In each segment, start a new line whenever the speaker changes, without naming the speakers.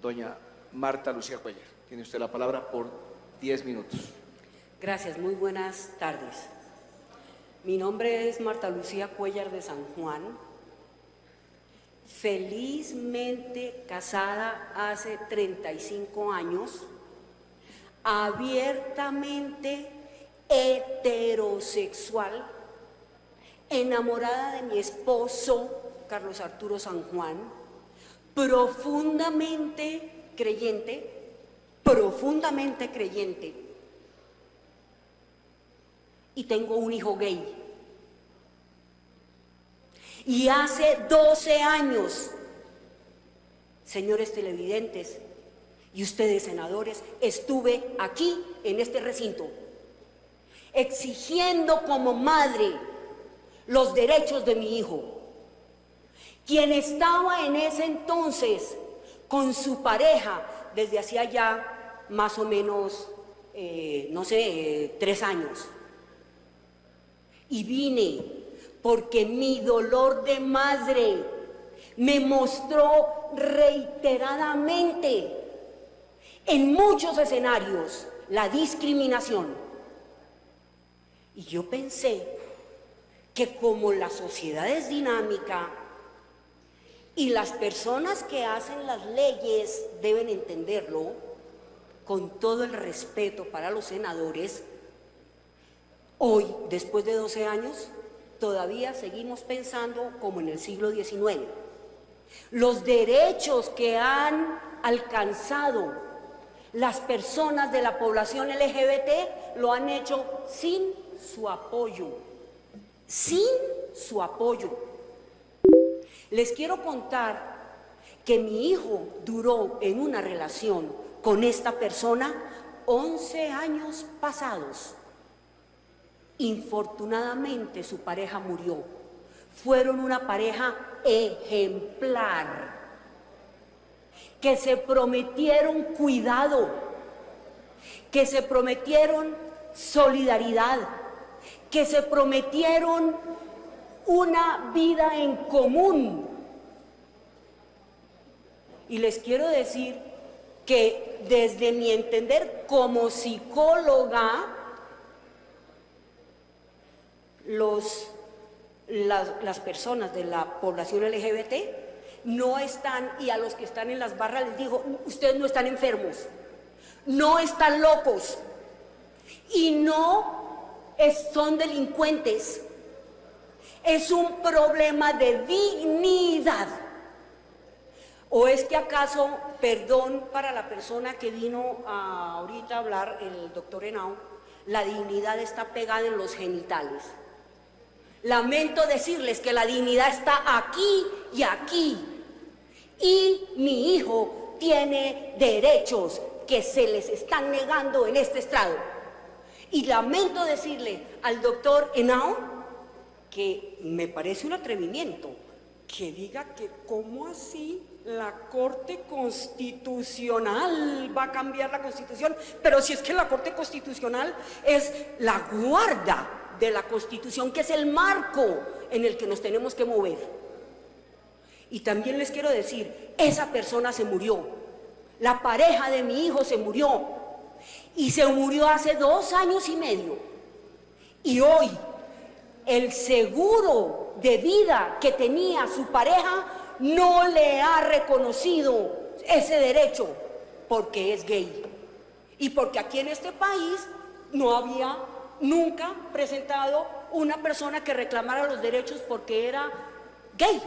doña Marta Lucía Cuéllar. Tiene usted la palabra por 10 minutos.
Gracias, muy buenas tardes. Mi nombre es Marta Lucía Cuéllar de San Juan, felizmente casada hace 35 años, abiertamente heterosexual, enamorada de mi esposo, Carlos Arturo San Juan, profundamente creyente, y tengo un hijo gay. Y hace 12 años, señores televidentes y ustedes senadores, estuve aquí en este recinto exigiendo como madre los derechos de mi hijo, quien estaba en ese entonces con su pareja desde hacía ya más o menos, 3 años. Y vine porque mi dolor de madre me mostró reiteradamente en muchos escenarios la discriminación. Y yo pensé que como la sociedad es dinámica y las personas que hacen las leyes deben entenderlo, con todo el respeto para los senadores, hoy, después de 12 años, todavía seguimos pensando como en el siglo XIX. Los derechos que han alcanzado las personas de la población LGBT lo han hecho sin su apoyo, Les quiero contar que mi hijo duró en una relación con esta persona 11 años pasados. Infortunadamente su pareja murió. Fueron una pareja ejemplar, que se prometieron cuidado, que se prometieron solidaridad, que se prometieron una vida en común. Y les quiero decir que desde mi entender como psicóloga, las personas de la población LGBT no están, y a los que están en las barras les digo, ustedes no están enfermos, no están locos y no son delincuentes. Es un problema de dignidad. ¿O es que acaso, perdón para la persona que vino ahorita a hablar, el doctor Henao, la dignidad está pegada en los genitales? Lamento decirles que la dignidad está aquí y aquí. Y mi hijo tiene derechos que se les están negando en este estrado. Y lamento decirle al doctor Henao que me parece un atrevimiento que diga que cómo así la Corte Constitucional va a cambiar la Constitución, pero si es que la Corte Constitucional es la guarda de la Constitución, que es el marco en el que nos tenemos que mover. Y también les quiero decir, esa persona se murió, la pareja de mi hijo se murió, y se murió hace 2 años y medio, y hoy el seguro de vida que tenía su pareja no le ha reconocido ese derecho porque es gay y porque aquí en este país no había nunca presentado una persona que reclamara los derechos porque era gay.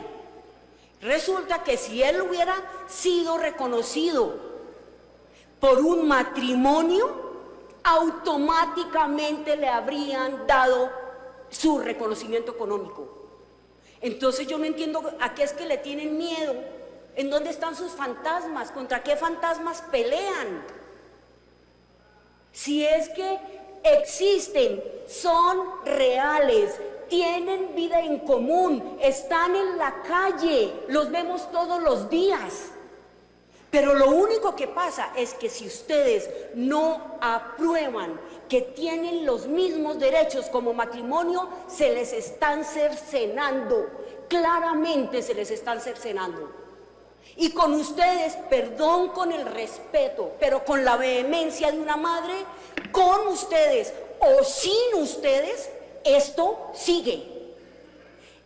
Resulta que si él hubiera sido reconocido por un matrimonio, automáticamente le habrían dado su reconocimiento económico. Entonces yo no entiendo a qué es que le tienen miedo, en dónde están sus fantasmas, contra qué fantasmas pelean. Si es que existen, son reales, tienen vida en común, están en la calle, los vemos todos los días. Pero lo único que pasa es que si ustedes no aprueban que tienen los mismos derechos como matrimonio, se les están cercenando, claramente se les están cercenando. Y con ustedes, perdón, con el respeto, pero con la vehemencia de una madre, con ustedes o sin ustedes, esto sigue.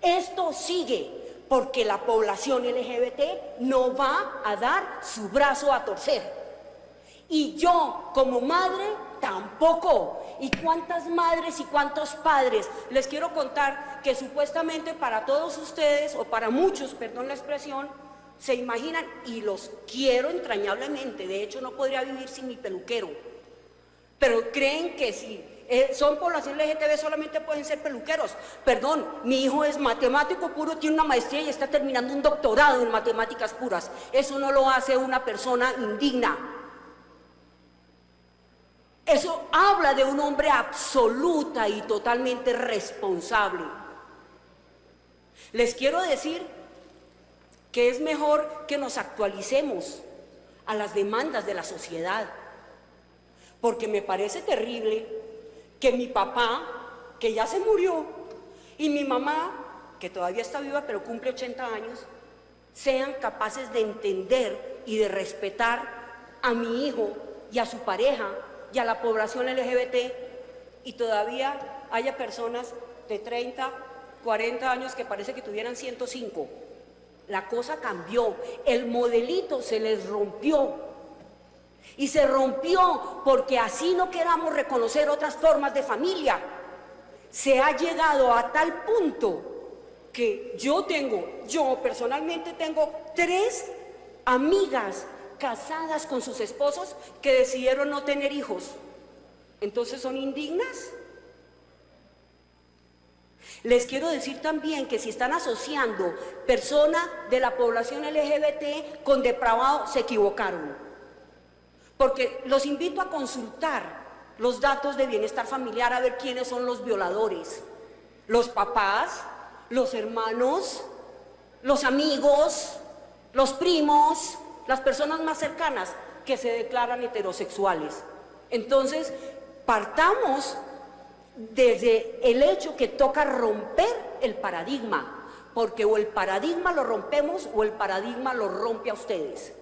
Esto sigue, porque la población LGBT no va a dar su brazo a torcer. Y yo, como madre, tampoco. ¿Y cuántas madres y cuántos padres? Les quiero contar que supuestamente para todos ustedes, o para muchos, perdón la expresión, se imaginan, y los quiero entrañablemente, de hecho no podría vivir sin mi peluquero, pero creen que si son población LGTB solamente pueden ser peluqueros. Perdón, mi hijo es matemático puro, tiene una maestría y está terminando un doctorado en matemáticas puras. Eso no lo hace una persona indigna. Eso habla de un hombre absoluta y totalmente responsable. Les quiero decir que es mejor que nos actualicemos a las demandas de la sociedad, porque me parece terrible que mi papá, que ya se murió, y mi mamá, que todavía está viva pero cumple 80 años, sean capaces de entender y de respetar a mi hijo y a su pareja y a la población LGBT, y todavía haya personas de 30, 40 años que parece que tuvieran 105. La cosa cambió, el modelito se les rompió. Y se rompió porque así no queramos reconocer otras formas de familia. Se ha llegado a tal punto que yo personalmente tengo 3 amigas casadas con sus esposos que decidieron no tener hijos. ¿Entonces son indignas? Les quiero decir también que si están asociando personas de la población LGBT con depravado, se equivocaron. Porque los invito a consultar los datos de bienestar familiar a ver quiénes son los violadores. Los papás, los hermanos, los amigos, los primos, las personas más cercanas que se declaran heterosexuales. Entonces, partamos desde el hecho que toca romper el paradigma, porque o el paradigma lo rompemos o el paradigma lo rompe a ustedes.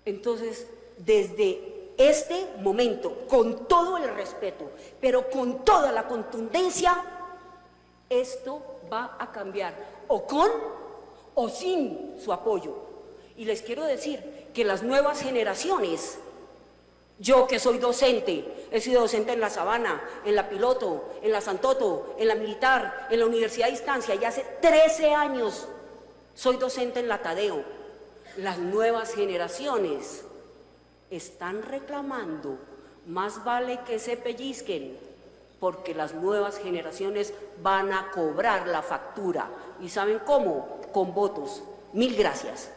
Entonces, desde este momento, con todo el respeto, pero con toda la contundencia, esto va a cambiar, o con o sin su apoyo. Y les quiero decir que las nuevas generaciones, yo que soy docente, he sido docente en la Sabana, en la Piloto, en la Santoto, en la Militar, en la Universidad de Distancia, y hace 13 años soy docente en la Tadeo. Las nuevas generaciones están reclamando, más vale que se pellizquen, porque las nuevas generaciones van a cobrar la factura. ¿Y saben cómo? Con votos. Mil gracias.